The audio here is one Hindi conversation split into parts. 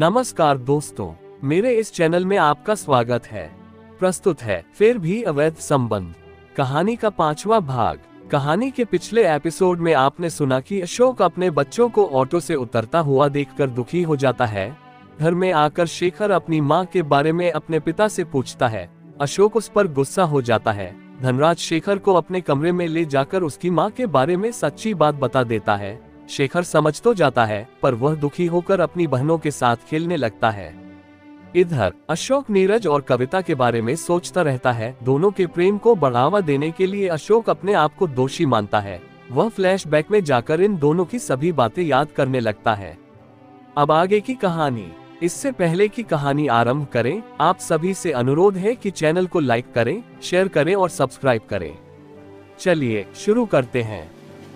नमस्कार दोस्तों, मेरे इस चैनल में आपका स्वागत है। प्रस्तुत है फिर भी अवैध संबंध कहानी का 5वां भाग। कहानी के पिछले एपिसोड में आपने सुना कि अशोक अपने बच्चों को ऑटो से उतरता हुआ देखकर दुखी हो जाता है। घर में आकर शेखर अपनी मां के बारे में अपने पिता से पूछता है। अशोक उस पर गुस्सा हो जाता है। धनराज शेखर को अपने कमरे में ले जाकर उसकी मां के बारे में सच्ची बात बता देता है। शेखर समझ तो जाता है, पर वह दुखी होकर अपनी बहनों के साथ खेलने लगता है। इधर अशोक नीरज और कविता के बारे में सोचता रहता है। दोनों के प्रेम को बढ़ावा देने के लिए अशोक अपने आप को दोषी मानता है। वह फ्लैशबैक में जाकर इन दोनों की सभी बातें याद करने लगता है। अब आगे की कहानी। इससे पहले की कहानी आरंभ करें, आप सभी से अनुरोध है कि चैनल को लाइक करें, शेयर करें और सब्सक्राइब करें। चलिए शुरू करते हैं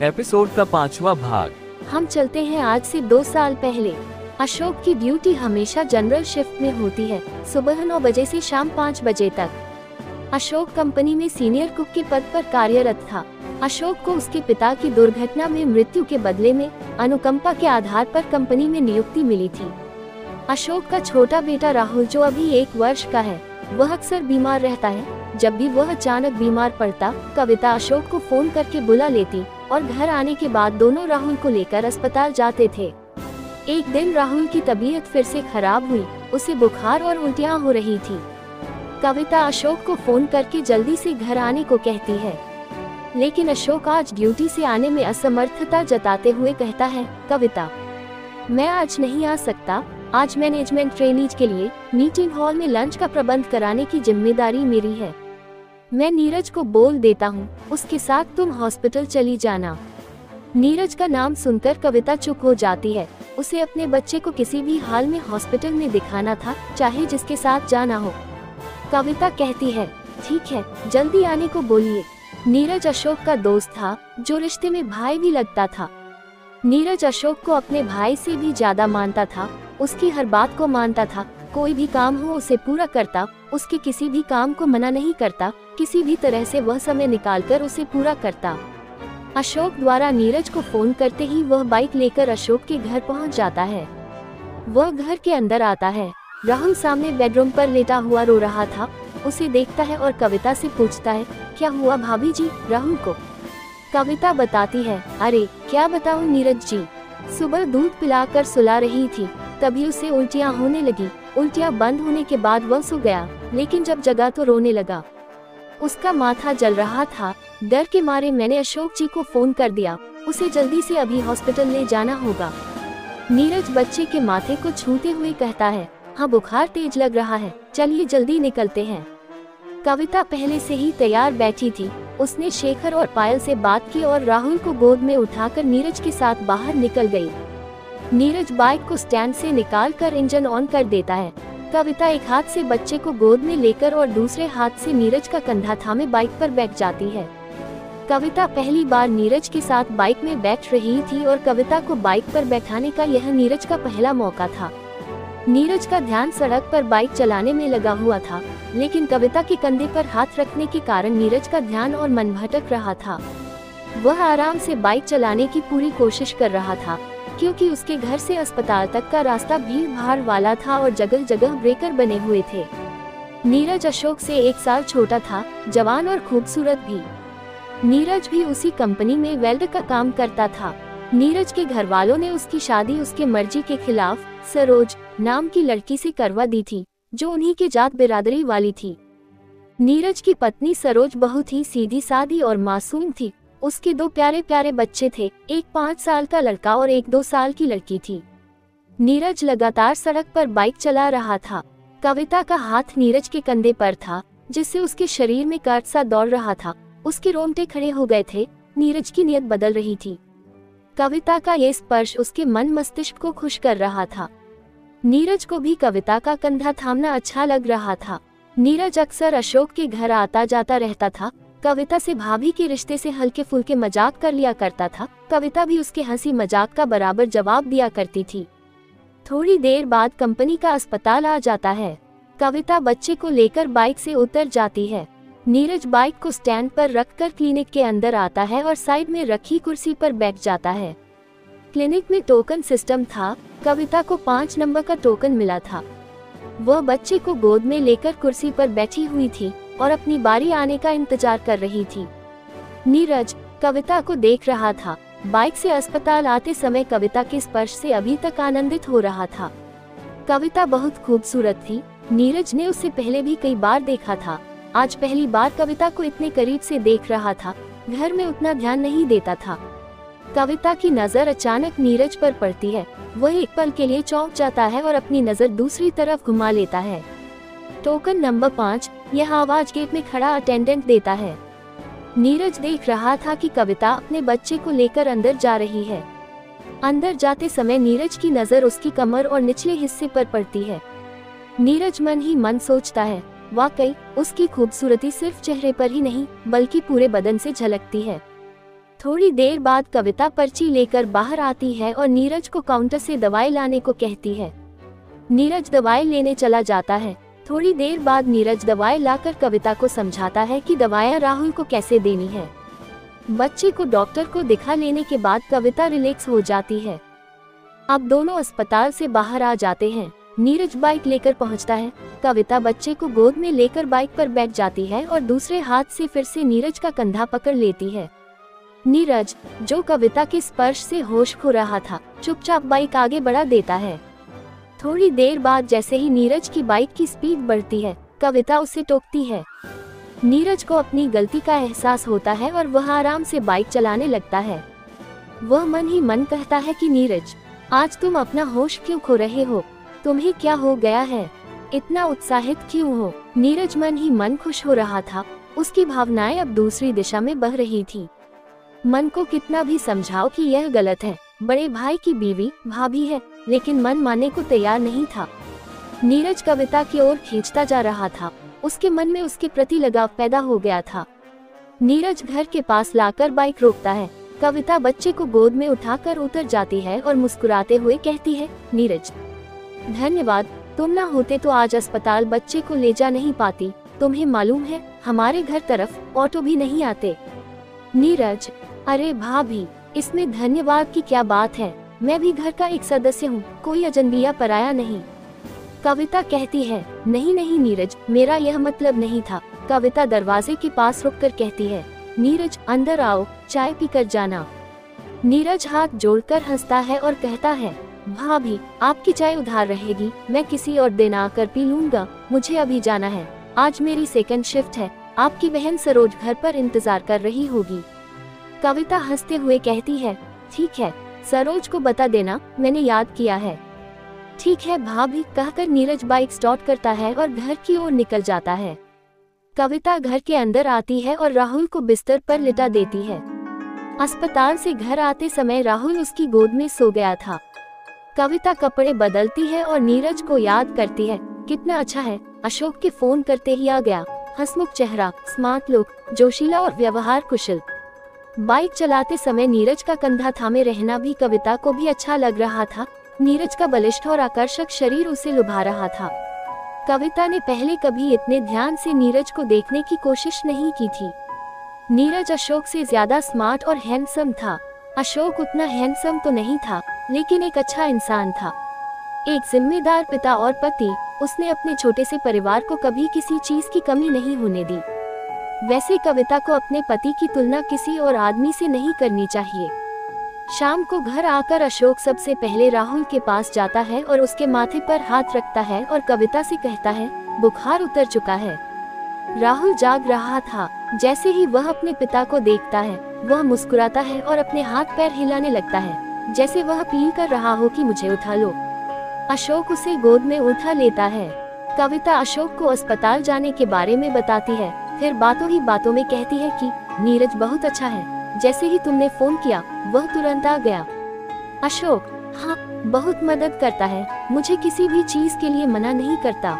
एपिसोड का 5वां भाग। हम चलते हैं आज से 2 साल पहले। अशोक की ड्यूटी हमेशा जनरल शिफ्ट में होती है, सुबह 9 बजे से शाम 5 बजे तक। अशोक कंपनी में सीनियर कुक के पद पर कार्यरत था। अशोक को उसके पिता की दुर्घटना में मृत्यु के बदले में अनुकंपा के आधार पर कंपनी में नियुक्ति मिली थी। अशोक का छोटा बेटा राहुल, जो अभी 1 वर्ष का है, वह अक्सर बीमार रहता है। जब भी वह अचानक बीमार पड़ता, कविता अशोक को फोन करके बुला लेती और घर आने के बाद दोनों राहुल को लेकर अस्पताल जाते थे। एक दिन राहुल की तबीयत फिर से खराब हुई। उसे बुखार और उल्टियां हो रही थी। कविता अशोक को फोन करके जल्दी से घर आने को कहती है, लेकिन अशोक आज ड्यूटी से आने में असमर्थता जताते हुए कहता है, कविता, मैं आज नहीं आ सकता। आज मैनेजमेंट ट्रेनीज के लिए मीटिंग हॉल में लंच का प्रबंध कराने की जिम्मेदारी मेरी है। मैं नीरज को बोल देता हूँ, उसके साथ तुम हॉस्पिटल चली जाना। नीरज का नाम सुनकर कविता चुप हो जाती है। उसे अपने बच्चे को किसी भी हाल में हॉस्पिटल में दिखाना था, चाहे जिसके साथ जाना हो। कविता कहती है, ठीक है, जल्दी आने को बोलिए। नीरज अशोक का दोस्त था, जो रिश्ते में भाई भी लगता था। नीरज अशोक को अपने भाई से भी ज्यादा मानता था। उसकी हर बात को मानता था। कोई भी काम हो उसे पूरा करता, उसके किसी भी काम को मना नहीं करता। किसी भी तरह से वह समय निकालकर उसे पूरा करता। अशोक द्वारा नीरज को फोन करते ही वह बाइक लेकर अशोक के घर पहुंच जाता है। वह घर के अंदर आता है। राहुल सामने बेडरूम पर लेटा हुआ रो रहा था। उसे देखता है और कविता से पूछता है, क्या हुआ भाभी जी राहुल को? कविता बताती है, अरे क्या बताऊं नीरज जी, सुबह दूध पिलाकर सुला रही थी, तभी उसे उल्टियां होने लगी। उल्टियां बंद होने के बाद वह सो गया, लेकिन जब जगा तो रोने लगा। उसका माथा जल रहा था। डर के मारे मैंने अशोक जी को फोन कर दिया। उसे जल्दी से अभी हॉस्पिटल ले जाना होगा। नीरज बच्चे के माथे को छूते हुए कहता है, हाँ बुखार तेज लग रहा है, चलिए जल्दी निकलते हैं। कविता पहले से ही तैयार बैठी थी। उसने शेखर और पायल से बात की और राहुल को गोद में उठाकर नीरज के साथ बाहर निकल गई। नीरज बाइक को स्टैंड से निकालकर इंजन ऑन कर देता है। कविता एक हाथ से बच्चे को गोद में लेकर और दूसरे हाथ से नीरज का कंधा थामे बाइक पर बैठ जाती है। कविता पहली बार नीरज के साथ बाइक में बैठ रही थी और कविता को बाइक पर बैठाने का यह नीरज का पहला मौका था। नीरज का ध्यान सड़क पर बाइक चलाने में लगा हुआ था, लेकिन कविता के कंधे पर हाथ रखने के कारण नीरज का ध्यान और मन भटक रहा था। वह आराम से बाइक चलाने की पूरी कोशिश कर रहा था, क्योंकि उसके घर से अस्पताल तक का रास्ता भीड़ भाड़ वाला था और जगह जगह ब्रेकर बने हुए थे। नीरज अशोक से 1 साल छोटा था, जवान और खूबसूरत भी। नीरज भी उसी कंपनी में वेल्डर का काम करता था। नीरज के घर वालों ने उसकी शादी उसके मर्जी के खिलाफ सरोज नाम की लड़की से करवा दी थी, जो उन्हीं के जात बिरादरी वाली थी। नीरज की पत्नी सरोज बहुत ही सीधी सादी और मासूम थी। उसके 2 प्यारे प्यारे बच्चे थे, एक 5 साल का लड़का और एक 2 साल की लड़की थी। नीरज लगातार सड़क पर बाइक चला रहा था। कविता का हाथ नीरज के कंधे पर था, जिससे उसके शरीर में कर्ज सा दौड़ रहा था। उसके रोंगटे खड़े हो गए थे। नीरज की नीयत बदल रही थी। कविता का ये स्पर्श उसके मन मस्तिष्क को खुश कर रहा था। नीरज को भी कविता का कंधा थामना अच्छा लग रहा था। नीरज अक्सर अशोक के घर आता जाता रहता था। कविता से भाभी के रिश्ते से हल्के फुल्के मजाक कर लिया करता था। कविता भी उसके हंसी मजाक का बराबर जवाब दिया करती थी। थोड़ी देर बाद कंपनी का अस्पताल आ जाता है। कविता बच्चे को लेकर बाइक से उतर जाती है। नीरज बाइक को स्टैंड पर रखकर क्लिनिक के अंदर आता है और साइड में रखी कुर्सी पर बैठ जाता है। क्लिनिक में टोकन सिस्टम था। कविता को 5 नंबर का टोकन मिला था। वह बच्चे को गोद में लेकर कुर्सी पर बैठी हुई थी और अपनी बारी आने का इंतजार कर रही थी। नीरज कविता को देख रहा था। बाइक से अस्पताल आते समय कविता के स्पर्श से अभी तक आनंदित हो रहा था। कविता बहुत खूबसूरत थी। नीरज ने उसे पहले भी कई बार देखा था। आज पहली बार कविता को इतने करीब से देख रहा था। घर में उतना ध्यान नहीं देता था। कविता की नजर अचानक नीरज पर पड़ती है। वह एक पल के लिए चौंक जाता है और अपनी नजर दूसरी तरफ घुमा लेता है। टोकन नंबर 5, यह आवाज गेट में खड़ा अटेंडेंट देता है। नीरज देख रहा था कि कविता अपने बच्चे को लेकर अंदर जा रही है। अंदर जाते समय नीरज की नजर उसकी कमर और निचले हिस्से पर पड़ती है। नीरज मन ही मन सोचता है, वाकई उसकी खूबसूरती सिर्फ चेहरे पर ही नहीं बल्कि पूरे बदन से झलकती है। थोड़ी देर बाद कविता पर्ची लेकर बाहर आती है और नीरज को काउंटर से दवाई लाने को कहती है। नीरज दवाई लेने चला जाता है। थोड़ी देर बाद नीरज दवाई लाकर कविता को समझाता है कि दवाइयाँ राहुल को कैसे देनी है। बच्चे को डॉक्टर को दिखा लेने के बाद कविता रिलैक्स हो जाती है। अब दोनों अस्पताल से बाहर आ जाते हैं। नीरज बाइक लेकर पहुंचता है। कविता बच्चे को गोद में लेकर बाइक पर बैठ जाती है और दूसरे हाथ से फिर से नीरज का कंधा पकड़ लेती है। नीरज, जो कविता के स्पर्श से होश खो रहा था, चुपचाप बाइक आगे बढ़ा देता है। थोड़ी देर बाद जैसे ही नीरज की बाइक की स्पीड बढ़ती है, कविता उसे टोकती है। नीरज को अपनी गलती का एहसास होता है और वह आराम से बाइक चलाने लगता है। वह मन ही मन कहता है कि नीरज, आज तुम अपना होश क्यों खो रहे हो? तुम्हें क्या हो गया है? इतना उत्साहित क्यों हो? नीरज मन ही मन खुश हो रहा था। उसकी भावनाएं अब दूसरी दिशा में बह रही थी। मन को कितना भी समझाओ कि यह गलत है, बड़े भाई की बीवी भाभी है, लेकिन मन मानने को तैयार नहीं था। नीरज कविता की ओर खींचता जा रहा था। उसके मन में उसके प्रति लगाव पैदा हो गया था। नीरज घर के पास लाकर बाइक रोकता है। कविता बच्चे को गोद में उठाकर उतर जाती है और मुस्कुराते हुए कहती है, नीरज, धन्यवाद, तुम ना होते तो आज अस्पताल बच्चे को ले जा नहीं पाती। तुम्हें मालूम है, हमारे घर तरफ ऑटो भी नहीं आते। नीरज, अरे भाभी, इसमें धन्यवाद की क्या बात है? मैं भी घर का एक सदस्य हूँ, कोई अजनबिया पराया नहीं। कविता कहती है, नहीं नहीं नीरज, मेरा यह मतलब नहीं था। कविता दरवाजे के पास रुककर कहती है, नीरज अंदर आओ, चाय पीकर जाना। नीरज हाथ जोड़कर हंसता है और कहता है, भाभी, आपकी चाय उधार रहेगी, मैं किसी और दिन आकर पी लूंगा। मुझे अभी जाना है, आज मेरी सेकंड शिफ्ट है। आपकी बहन सरोज घर पर इंतजार कर रही होगी। कविता हंसते हुए कहती है, ठीक है, सरोज को बता देना, मैंने याद किया है। ठीक है भाभी, कहकर नीरज बाइक स्टार्ट करता है और घर की ओर निकल जाता है। कविता घर के अंदर आती है और राहुल को बिस्तर पर लिटा देती है। अस्पताल से घर आते समय राहुल उसकी गोद में सो गया था। कविता कपड़े बदलती है और नीरज को याद करती है, कितना अच्छा है, अशोक के फोन करते ही आ गया। हंसमुख चेहरा, स्मार्ट लुक, जोशीला और व्यवहार कुशल। बाइक चलाते समय नीरज का कंधा थामे रहना भी कविता को भी अच्छा लग रहा था। नीरज का बलिष्ठ और आकर्षक शरीर उसे लुभा रहा था। कविता ने पहले कभी इतने ध्यान से नीरज को देखने की कोशिश नहीं की थी। नीरज अशोक से ज्यादा स्मार्ट और हैंडसम था। अशोक उतना हैंडसम तो नहीं था, लेकिन एक अच्छा इंसान था, एक जिम्मेदार पिता और पति। उसने अपने छोटे से परिवार को कभी किसी चीज की कमी नहीं होने दी। वैसे कविता को अपने पति की तुलना किसी और आदमी से नहीं करनी चाहिए। शाम को घर आकर अशोक सबसे पहले राहुल के पास जाता है और उसके माथे पर हाथ रखता है और कविता से कहता है, बुखार उतर चुका है। राहुल जाग रहा था। जैसे ही वह अपने पिता को देखता है, वह मुस्कुराता है और अपने हाथ पैर हिलाने लगता है, जैसे वह अपील कर रहा हो कि मुझे उठा लो। अशोक उसे गोद में उठा लेता है। कविता अशोक को अस्पताल जाने के बारे में बताती है, फिर बातों ही बातों में कहती है कि नीरज बहुत अच्छा है, जैसे ही तुमने फोन किया वह तुरंत आ गया। अशोक, हाँ, बहुत मदद करता है, मुझे किसी भी चीज के लिए मना नहीं करता।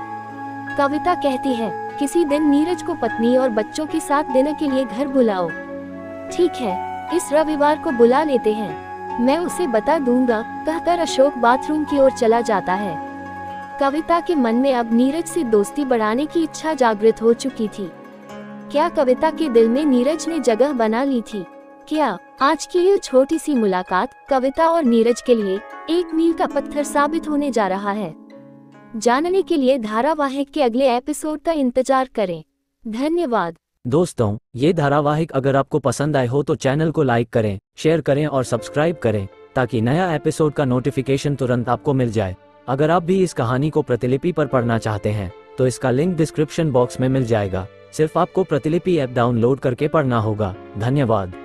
कविता कहती है, किसी दिन नीरज को पत्नी और बच्चों के साथ डिनर के लिए घर बुलाओ। ठीक है, इस रविवार को बुला लेते हैं, मैं उसे बता दूंगा, कहकर अशोक बाथरूम की ओर चला जाता है। कविता के मन में अब नीरज से दोस्ती बढ़ाने की इच्छा जागृत हो चुकी थी। क्या कविता के दिल में नीरज ने जगह बना ली थी? क्या आज की ये छोटी सी मुलाकात कविता और नीरज के लिए एक मील का पत्थर साबित होने जा रहा है? जानने के लिए धारावाहिक के अगले एपिसोड का इंतजार करें। धन्यवाद। दोस्तों, ये धारावाहिक अगर आपको पसंद आए हो तो चैनल को लाइक करें, शेयर करें और सब्सक्राइब करें ताकि नया एपिसोड का नोटिफिकेशन तुरंत आपको मिल जाए। अगर आप भी इस कहानी को प्रतिलिपि पर पढ़ना चाहते हैं तो इसका लिंक डिस्क्रिप्शन बॉक्स में मिल जाएगा। सिर्फ आपको प्रतिलिपि ऐप डाउनलोड करके पढ़ना होगा। धन्यवाद।